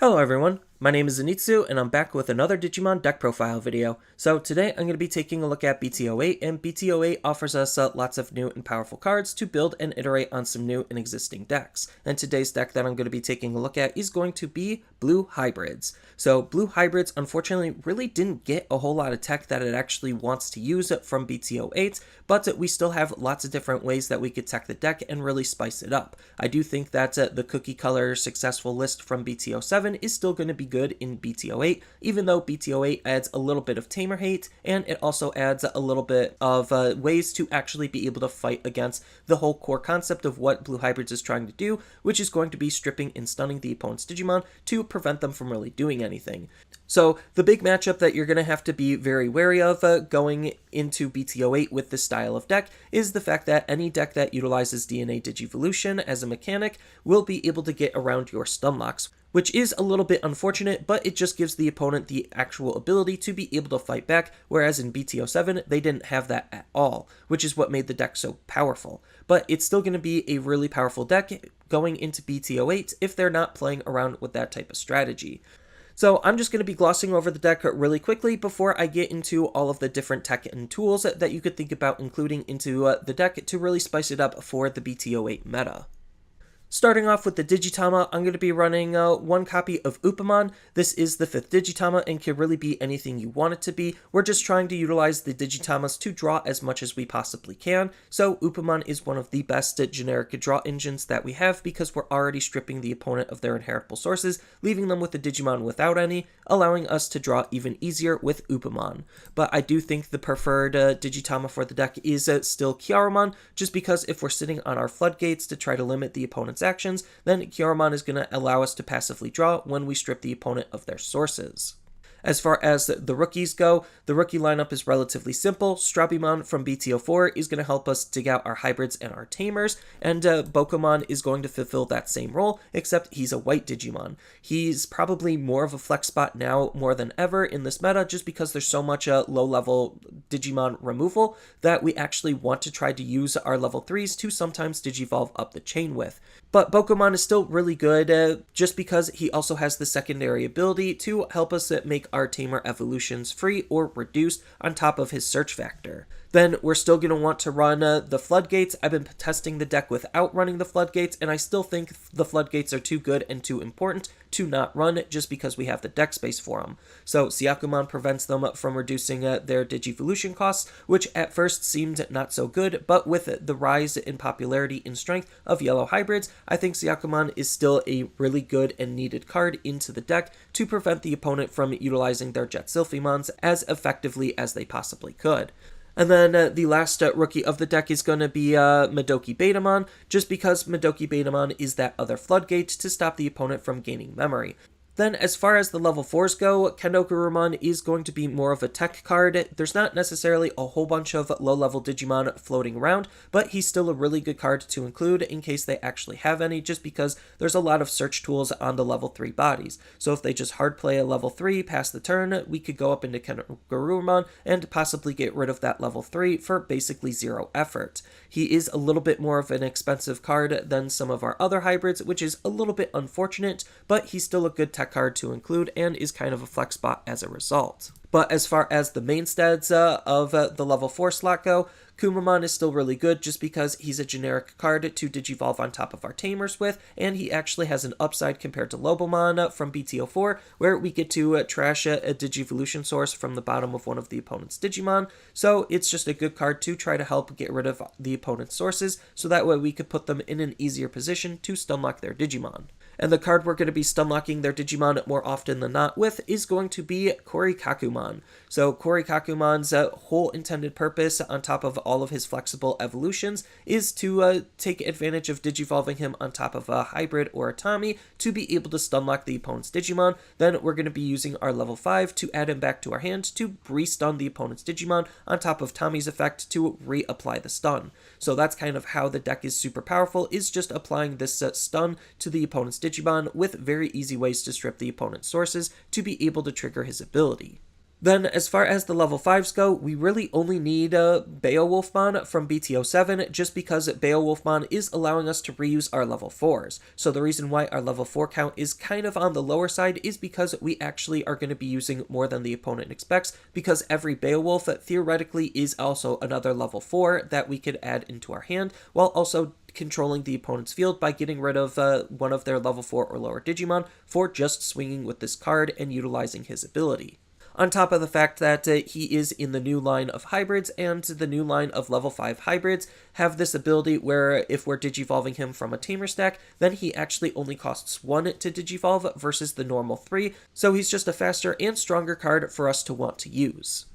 Hello everyone, my name is Zenitsu and I'm back with another Digimon deck profile video. So today I'm going to be taking a look at BT08, and BT08 offers us lots of new and powerful cards to build and iterate on some new and existing decks. And today's deck that I'm going to be taking a look at is going to be Blue Hybrids. So Blue Hybrids unfortunately really didn't get a whole lot of tech that it actually wants to use from BT08, but we still have lots of different ways that we could tech the deck and really spice it up. I do think that the cookie color successful list from BT07 is still going to be good in BT08, even though BT08 adds a little bit of tamer hate, and it also adds a little bit of ways to actually be able to fight against the whole core concept of what Blue Hybrids is trying to do, which is going to be stripping and stunning the opponent's Digimon to prevent them from really doing anything. So the big matchup that you're going to have to be very wary of going into BT08 with this style of deck is the fact that any deck that utilizes DNA Digivolution as a mechanic will be able to get around your stun locks, which is a little bit unfortunate, but it just gives the opponent the actual ability to be able to fight back, whereas in BT07 they didn't have that at all, which is what made the deck so powerful. But it's still going to be a really powerful deck going into BT08 if they're not playing around with that type of strategy. So I'm just going to be glossing over the deck really quickly before I get into all of the different tech and tools that you could think about including into the deck to really spice it up for the BT08 meta. Starting off with the Digitama, I'm going to be running one copy of Upamon. This is the 5th Digitama and can really be anything you want it to be. We're just trying to utilize the Digitamas to draw as much as we possibly can. So Upamon is one of the best generic draw engines that we have because we're already stripping the opponent of their inheritable sources, leaving them with the Digimon without any, allowing us to draw even easier with Upamon. But I do think the preferred Digitama for the deck is still Kyaromon, just because if we're sitting on our floodgates to try to limit the opponent's actions, then Kyaromon is going to allow us to passively draw when we strip the opponent of their sources. As far as the rookies go, the rookie lineup is relatively simple. Strabimon from BT04 is going to help us dig out our hybrids and our tamers, and Bokomon is going to fulfill that same role, except he's a white Digimon. He's probably more of a flex spot now more than ever in this meta, just because there's so much low-level Digimon removal that we actually want to try to use our level 3s to sometimes Digivolve up the chain with. But Bokomon is still really good just because he also has the secondary ability to help us make our tamer evolutions free or reduced on top of his search factor. Then we're still going to want to run the floodgates. I've been testing the deck without running the floodgates, and I still think the floodgates are too good and too important to not run just because we have the deck space for them. So Syakomon prevents them from reducing their Digivolution costs, which at first seemed not so good, but with the rise in popularity and strength of yellow hybrids, I think Syakomon is still a really good and needed card into the deck to prevent the opponent from utilizing their Jet Sylphimons as effectively as they possibly could. And then the last rookie of the deck is going to be ModokiBetamon, just because ModokiBetamon is that other floodgate to stop the opponent from gaining memory. Then, as far as the level 4s go, KendoGarurumon is going to be more of a tech card. There's not necessarily a whole bunch of low-level Digimon floating around, but he's still a really good card to include in case they actually have any, just because there's a lot of search tools on the level 3 bodies. So if they just hard play a level 3 past the turn, we could go up into KendoGarurumon and possibly get rid of that level 3 for basically 0 effort. He is a little bit more of an expensive card than some of our other hybrids, which is a little bit unfortunate, but he's still a good tech card to include and is kind of a flex spot as a result. But as far as the main stats of the level 4 slot go, Kumamon is still really good just because he's a generic card to Digivolve on top of our tamers with, and he actually has an upside compared to Lobomon from BT04, where we get to trash a Digivolution source from the bottom of one of the opponent's Digimon, so it's just a good card to try to help get rid of the opponent's sources, so that way we could put them in an easier position to stunlock their Digimon. And the card we're going to be stunlocking their Digimon more often than not with is going to be Korikakumon. So Korikakumon's whole intended purpose, on top of all of his flexible evolutions, is to take advantage of Digivolving him on top of a hybrid or a Tommy to be able to stunlock the opponent's Digimon. Then we're going to be using our level 5 to add him back to our hand to re-stun the opponent's Digimon on top of Tommy's effect to reapply the stun. So that's kind of how the deck is super powerful, is just applying this stun to the opponent's Digimon with very easy ways to strip the opponent's sources to be able to trigger his ability. Then, as far as the level 5s go, we really only need Beowolfmon from BT07, just because Beowolfmon is allowing us to reuse our level 4s. So the reason why our level 4 count is kind of on the lower side is because we actually are going to be using more than the opponent expects, because every Beowulf theoretically is also another level 4 that we could add into our hand, while also controlling the opponent's field by getting rid of one of their level 4 or lower Digimon for just swinging with this card and utilizing his ability. On top of the fact that he is in the new line of hybrids, and the new line of level 5 hybrids have this ability where if we're digivolving him from a tamer stack, then he actually only costs 1 to digivolve versus the normal 3, so he's just a faster and stronger card for us to want to use.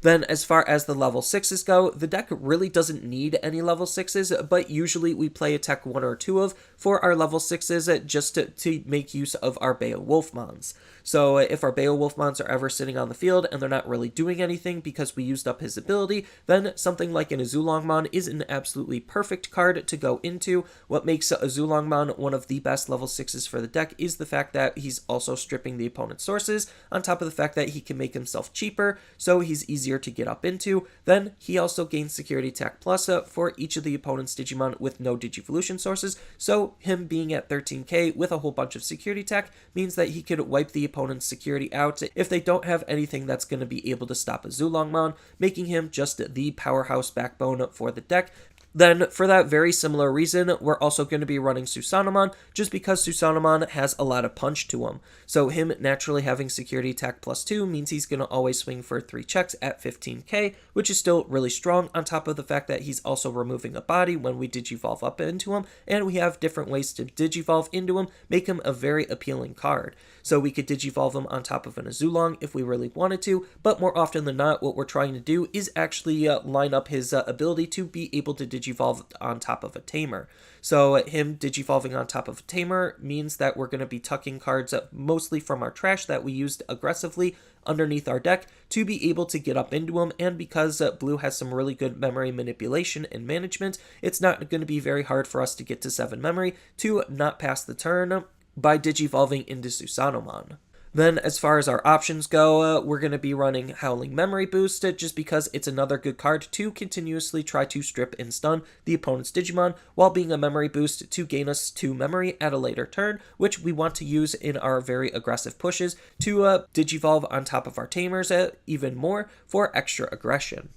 Then, as far as the level 6s go, the deck really doesn't need any level 6s, but usually we play a tech 1 or 2 of for our level 6s just to make use of our Beowolfmons. So if our Beowolfmons are ever sitting on the field and they're not really doing anything because we used up his ability, then something like an Azulongmon is an absolutely perfect card to go into. What makes Azulongmon one of the best level 6s for the deck is the fact that he's also stripping the opponent's sources, on top of the fact that he can make himself cheaper, so he's easier to get up into. Then he also gains Security Attack Plus for each of the opponent's Digimon with no Digivolution sources, so him being at 13k with a whole bunch of Security Attack means that he could wipe the opponent's security out if they don't have anything that's going to be able to stop Azulongmon, making him just the powerhouse backbone for the deck. Then, for that very similar reason, we're also going to be running Susanomon, just because Susanomon has a lot of punch to him. So him naturally having Security Attack plus 2 means he's going to always swing for 3 checks at 15k, which is still really strong, on top of the fact that he's also removing a body when we Digivolve up into him, and we have different ways to Digivolve into him, make him a very appealing card. So we could Digivolve him on top of an Azulong if we really wanted to, but more often than not, what we're trying to do is actually line up his ability to be able to Digivolve on top of a Tamer. So him Digivolving on top of a Tamer means that we're going to be tucking cards mostly from our trash that we used aggressively underneath our deck to be able to get up into him, and because Blue has some really good memory manipulation and management, it's not going to be very hard for us to get to 7 memory to not pass the turn by Digivolving into Susanomon. Then, as far as our options go, we're going to be running Howling Memory Boost, just because it's another good card to continuously try to strip and stun the opponent's Digimon, while being a memory boost to gain us 2 memory at a later turn, which we want to use in our very aggressive pushes to Digivolve on top of our Tamers even more for extra aggression.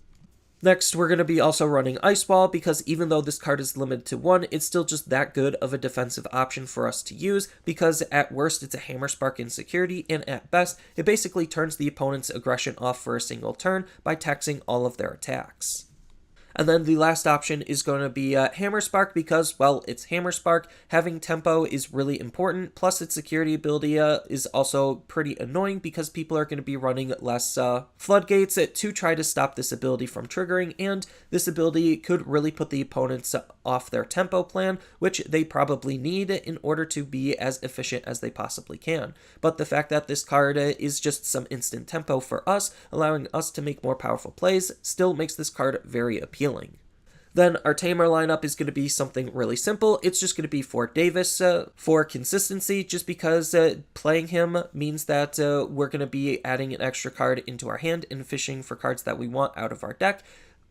Next, we're going to be also running Ice Wall, because even though this card is limited to 1, it's still just that good of a defensive option for us to use, because at worst it's a Hammer Spark in security, and at best it basically turns the opponent's aggression off for a single turn by taxing all of their attacks. And then the last option is going to be Hammer Spark, because, well, it's Hammer Spark. Having tempo is really important, plus its security ability is also pretty annoying because people are going to be running less floodgates to try to stop this ability from triggering, and this ability could really put the opponents off their tempo plan, which they probably need in order to be as efficient as they possibly can. But the fact that this card is just some instant tempo for us, allowing us to make more powerful plays, still makes this card very appealing. Then our Tamer lineup is going to be something really simple. It's just going to be Fort Davis for consistency, just because playing him means that we're going to be adding an extra card into our hand and fishing for cards that we want out of our deck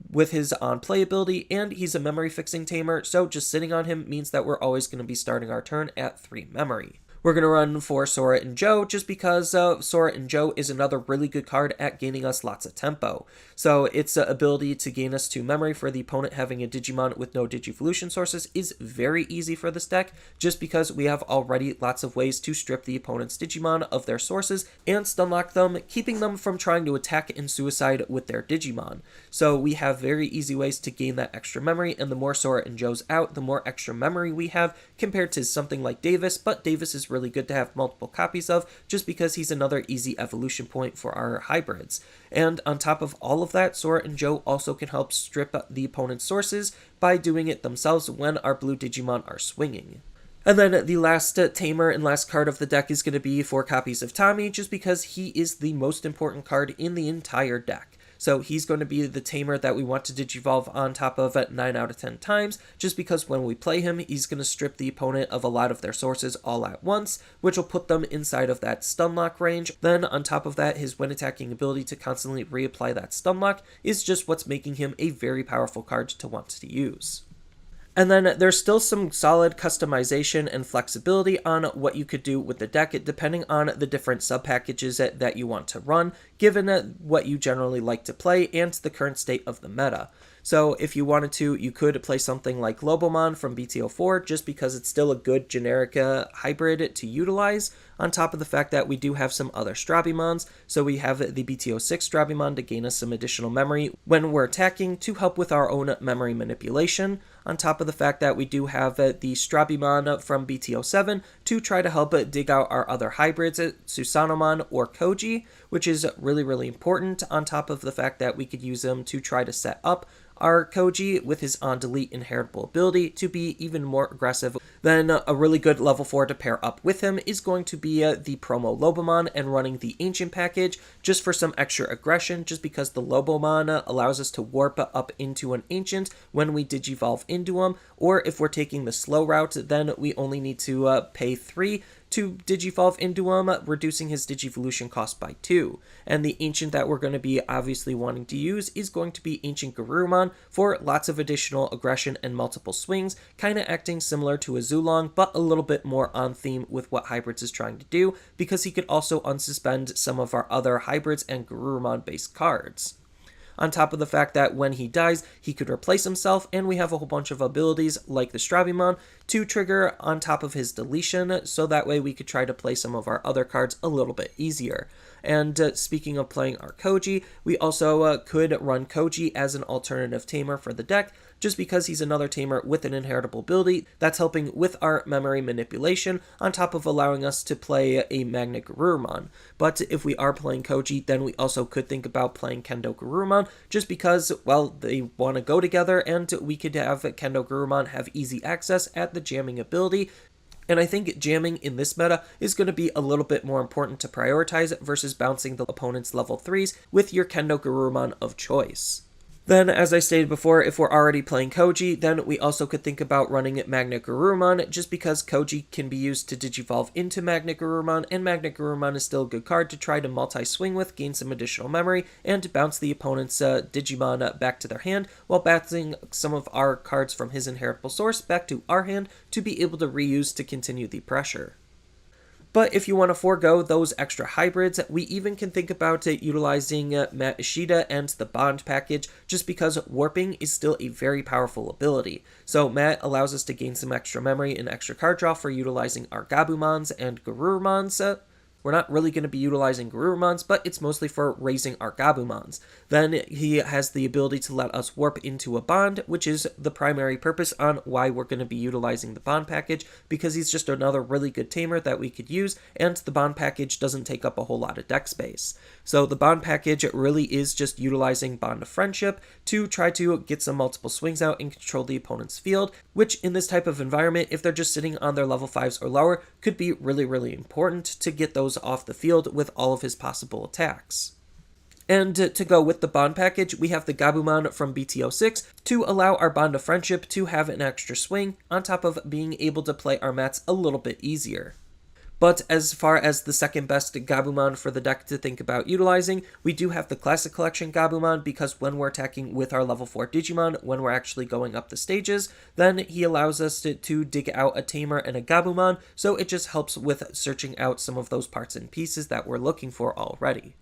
with his on-play ability, and he's a memory fixing Tamer, so just sitting on him means that we're always going to be starting our turn at 3 memory. We're going to run for Sora and Joe, just because Sora and Joe is another really good card at gaining us lots of tempo. So its ability to gain us 2 memory for the opponent having a Digimon with no Digivolution sources is very easy for this deck, just because we have already lots of ways to strip the opponent's Digimon of their sources and stunlock them, keeping them from trying to attack and suicide with their Digimon. So we have very easy ways to gain that extra memory, and the more Sora and Joe's out, the more extra memory we have compared to something like Davis, but Davis is really good to have multiple copies of, just because he's another easy evolution point for our hybrids. And on top of all of that, Sora and Joe also can help strip the opponent's sources by doing it themselves when our blue Digimon are swinging. And then the last Tamer and last card of the deck is going to be 4 copies of Tommy, just because he is the most important card in the entire deck. So he's going to be the tamer that we want to Digivolve on top of at 9 out of 10 times, just because when we play him, he's going to strip the opponent of a lot of their sources all at once, which will put them inside of that stun lock range. Then on top of that, his when attacking ability to constantly reapply that stun lock is just what's making him a very powerful card to want to use. And then there's still some solid customization and flexibility on what you could do with the deck, depending on the different sub-packages that you want to run, given what you generally like to play and the current state of the meta. So if you wanted to, you could play something like Lobomon from BT04, just because it's still a good generic hybrid to utilize, on top of the fact that we do have some other Strabimons. So we have the BT06 Strabimon to gain us some additional memory when we're attacking to help with our own memory manipulation, on top of the fact that we do have the Strabimon from BT07 to try to help dig out our other hybrids, Susanomon or Koji, which is really important, on top of the fact that we could use them to try to set up our Koji with his on-delete inheritable ability to be even more aggressive. Then a really good level 4 to pair up with him is going to be the promo Lobomon and running the Ancient package just for some extra aggression, just because the Lobomon allows us to warp up into an Ancient when we Digivolve into him, or if we're taking the slow route, then we only need to pay 3 to Digivolve into him, reducing his Digivolution cost by 2. And the Ancient that we're going to be obviously wanting to use is going to be Ancient Garurumon for lots of additional aggression and multiple swings, kind of acting similar to Azulong, but a little bit more on theme with what Hybrids is trying to do, because he could also unsuspend some of our other Hybrids and Garurumon-based cards. On top of the fact that when he dies, he could replace himself, and we have a whole bunch of abilities like the Strabimon to trigger on top of his deletion, so that way we could try to play some of our other cards a little bit easier. And speaking of playing our Koji, we also could run Koji as an alternative tamer for the deck, just because he's another tamer with an inheritable ability that's helping with our memory manipulation, on top of allowing us to play a Magna Garurumon. But if we are playing Koji, then we also could think about playing KendoGarurumon, just because, well, they want to go together, and we could have KendoGarurumon have easy access at the jamming ability. And I think jamming in this meta is going to be a little bit more important to prioritize versus bouncing the opponent's level 3s with your KendoGarurumon of choice. Then, as I stated before, if we're already playing Koji, then we also could think about running Magna Garurumon, just because Koji can be used to Digivolve into Magna Garurumon, and Magna Garurumon is still a good card to try to multi-swing with, gain some additional memory, and bounce the opponent's Digimon back to their hand, while bouncing some of our cards from his inheritable source back to our hand to be able to reuse to continue the pressure. But if you want to forego those extra hybrids, we even can think about utilizing Matt Ishida and the Bond package, just because warping is still a very powerful ability. So Matt allows us to gain some extra memory and extra card draw for utilizing our Gabumons and Garurumons. We're not really going to be utilizing Garurumons, but it's mostly for raising our Gabumons. Then he has the ability to let us warp into a Bond, which is the primary purpose on why we're going to be utilizing the Bond package, because he's just another really good tamer that we could use, and the Bond package doesn't take up a whole lot of deck space. So the Bond package really is just utilizing Bond of Friendship to try to get some multiple swings out and control the opponent's field, which in this type of environment, if they're just sitting on their level 5s or lower, could be really important to get those off the field with all of his possible attacks. And to go with the Bond package, we have the Gabumon from BT06 to allow our Bond of Friendship to have an extra swing, on top of being able to play our mats a little bit easier. But as far as the second best Gabumon for the deck to think about utilizing, we do have the Classic Collection Gabumon, because when we're attacking with our level 4 Digimon, when we're actually going up the stages, then he allows us to dig out a Tamer and a Gabumon, so it just helps with searching out some of those parts and pieces that we're looking for already.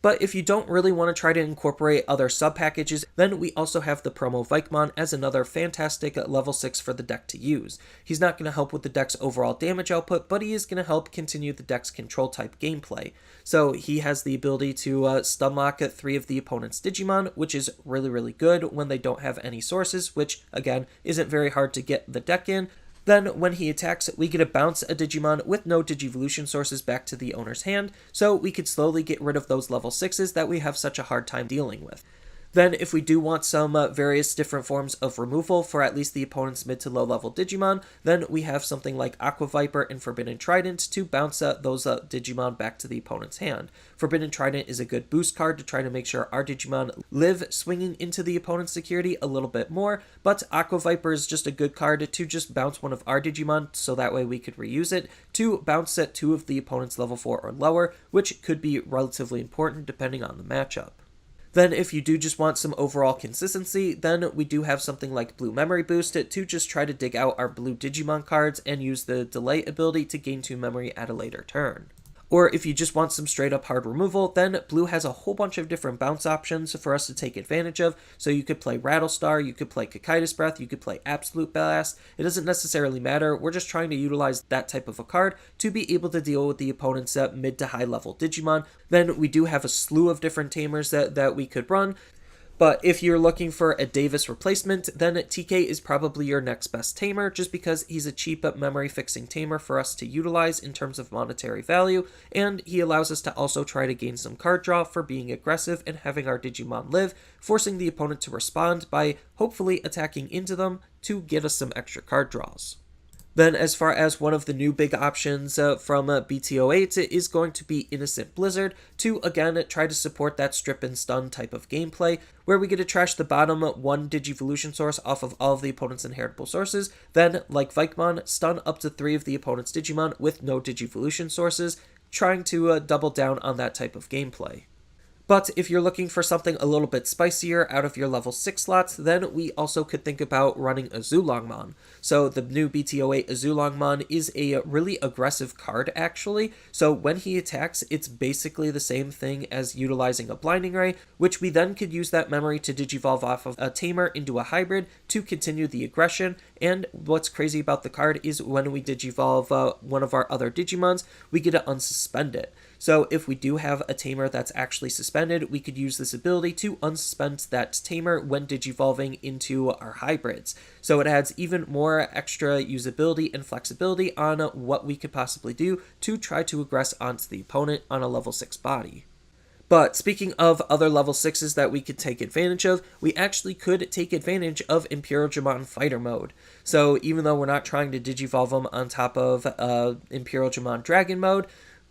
But if you don't really want to try to incorporate other sub-packages, then we also have the promo Vikemon as another fantastic level 6 for the deck to use. He's not going to help with the deck's overall damage output, but he is going to help continue the deck's control type gameplay. So he has the ability to stunlock 3 of the opponent's Digimon, which is really good when they don't have any sources, which again isn't very hard to get the deck in. Then, when he attacks, we get to bounce a Digimon with no Digivolution sources back to the owner's hand, so we could slowly get rid of those level 6s that we have such a hard time dealing with. Then if we do want some various different forms of removal for at least the opponent's mid to low level Digimon, then we have something like Aqua Viper and Forbidden Trident to bounce those Digimon back to the opponent's hand. Forbidden Trident is a good boost card to try to make sure our Digimon live swinging into the opponent's security a little bit more, but Aqua Viper is just a good card to just bounce one of our Digimon so that way we could reuse it to bounce at 2 of the opponent's level 4 or lower, which could be relatively important depending on the matchup. Then if you do just want some overall consistency, then we do have something like Blue Memory Boost to just try to dig out our blue Digimon cards and use the delay ability to gain 2 memory at a later turn. Or if you just want some straight up hard removal, then blue has a whole bunch of different bounce options for us to take advantage of. So you could play Rattlestar, you could play Cocytus Breath, you could play Absolute Blast. It doesn't necessarily matter. We're just trying to utilize that type of a card to be able to deal with the opponent's mid to high level Digimon. Then we do have a slew of different tamers that we could run. But if you're looking for a Davis replacement, then TK is probably your next best tamer, just because he's a cheap memory fixing tamer for us to utilize in terms of monetary value, and he allows us to also try to gain some card draw for being aggressive and having our Digimon live, forcing the opponent to respond by hopefully attacking into them to get us some extra card draws. Then as far as one of the new big options from BT08 is going to be Innocent Blizzard to again try to support that strip and stun type of gameplay where we get to trash the bottom 1 Digivolution source off of all of the opponent's inheritable sources, then like Vikemon, stun up to 3 of the opponent's Digimon with no Digivolution sources, trying to double down on that type of gameplay. But if you're looking for something a little bit spicier out of your level 6 slots, then we also could think about running Azulongmon. So the new BT08 Azulongmon is a really aggressive card actually, so when he attacks it's basically the same thing as utilizing a Blinding Ray, which we then could use that memory to digivolve off of a tamer into a hybrid to continue the aggression. And what's crazy about the card is when we digivolve one of our other Digimons, we get to unsuspend it. So if we do have a tamer that's actually suspended, we could use this ability to unsuspend that tamer when digivolving into our hybrids. So it adds even more extra usability and flexibility on what we could possibly do to try to aggress onto the opponent on a level 6 body. But speaking of other level 6s that we could take advantage of, we actually could take advantage of Imperialdramon Fighter Mode. So even though we're not trying to digivolve him on top of Imperialdramon Dragon Mode,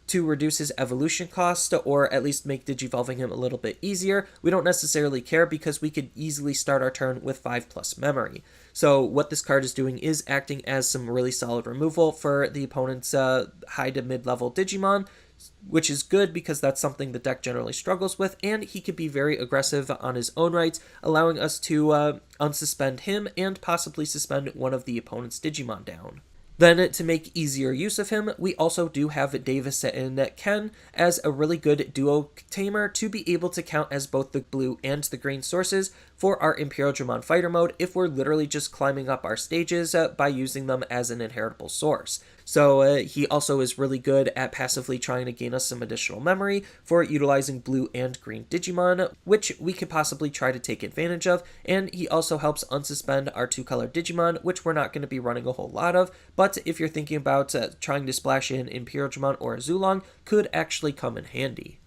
to reduce his evolution cost, or at least make digivolving him a little bit easier, we don't necessarily care because we could easily start our turn with 5+ memory. So what this card is doing is acting as some really solid removal for the opponent's high to mid-level Digimon, which is good because that's something the deck generally struggles with, and he could be very aggressive on his own rights, allowing us to unsuspend him and possibly suspend one of the opponent's Digimon down. Then, to make easier use of him, we also do have Davis and Ken as a really good duo tamer to be able to count as both the blue and the green sources for our Imperialdramon Fighter Mode if we're literally just climbing up our stages by using them as an inheritable source. So he also is really good at passively trying to gain us some additional memory for utilizing blue and green Digimon, which we could possibly try to take advantage of, and he also helps unsuspend our 2-color Digimon, which we're not going to be running a whole lot of, but if you're thinking about trying to splash in Imperialdramon or Azulong, could actually come in handy.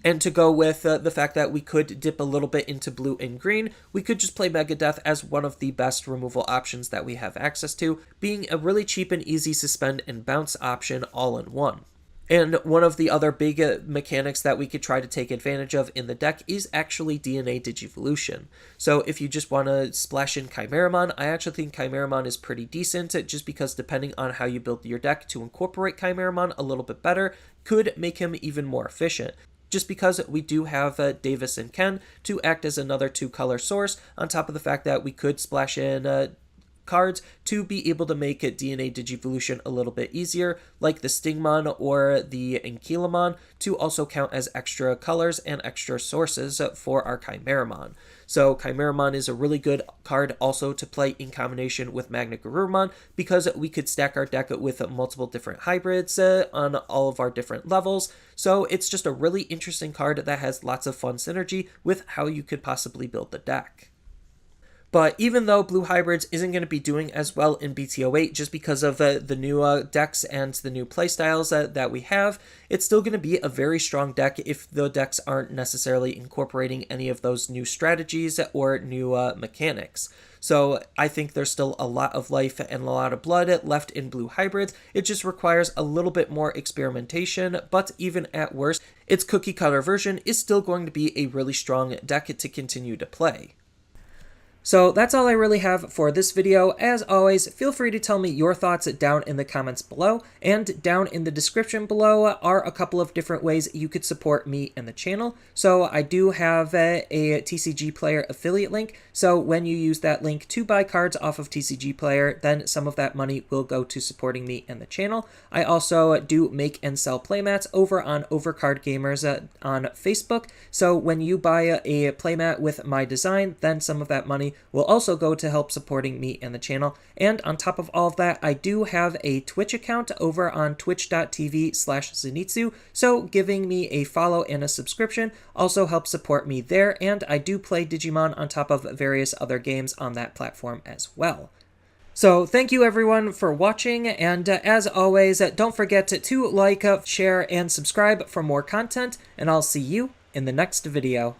And to go with the fact that we could dip a little bit into blue and green, we could just play Megadeth as one of the best removal options that we have access to, being a really cheap and easy suspend and bounce option all in one. And one of the other big mechanics that we could try to take advantage of in the deck is actually DNA Digivolution. So if you just want to splash in Chimeramon, I actually think Chimeramon is pretty decent, just because depending on how you build your deck to incorporate Chimeramon a little bit better, could make him even more efficient. Just because we do have Davis and Ken to act as another 2-color source, on top of the fact that we could splash in cards to be able to make DNA Digivolution a little bit easier, like the Stingmon or the Ankylamon, to also count as extra colors and extra sources for our Chimeramon. So Chimeramon is a really good card also to play in combination with Magna Garurumon, because we could stack our deck with multiple different hybrids on all of our different levels. So it's just a really interesting card that has lots of fun synergy with how you could possibly build the deck. But even though Blue Hybrids isn't going to be doing as well in BT08 just because of the new decks and the new playstyles that we have, it's still going to be a very strong deck if the decks aren't necessarily incorporating any of those new strategies or new mechanics. So I think there's still a lot of life and a lot of blood left in Blue Hybrids. It just requires a little bit more experimentation, but even at worst, its cookie cutter version is still going to be a really strong deck to continue to play. So that's all I really have for this video. As always, feel free to tell me your thoughts down in the comments below, and down in the description below are a couple of different ways you could support me and the channel. So I do have a TCG Player affiliate link, so when you use that link to buy cards off of TCG Player, then some of that money will go to supporting me and the channel. I also do make and sell playmats over on Overcard Gamers on Facebook, so when you buy a playmat with my design, then some of that money will also go to help supporting me and the channel. And on top of all of that, I do have a Twitch account over on twitch.tv/Zenitsu, so giving me a follow and a subscription also helps support me there, and I do play Digimon on top of various other games on that platform as well. So thank you everyone for watching, and as always, don't forget to like, share, and subscribe for more content, and I'll see you in the next video.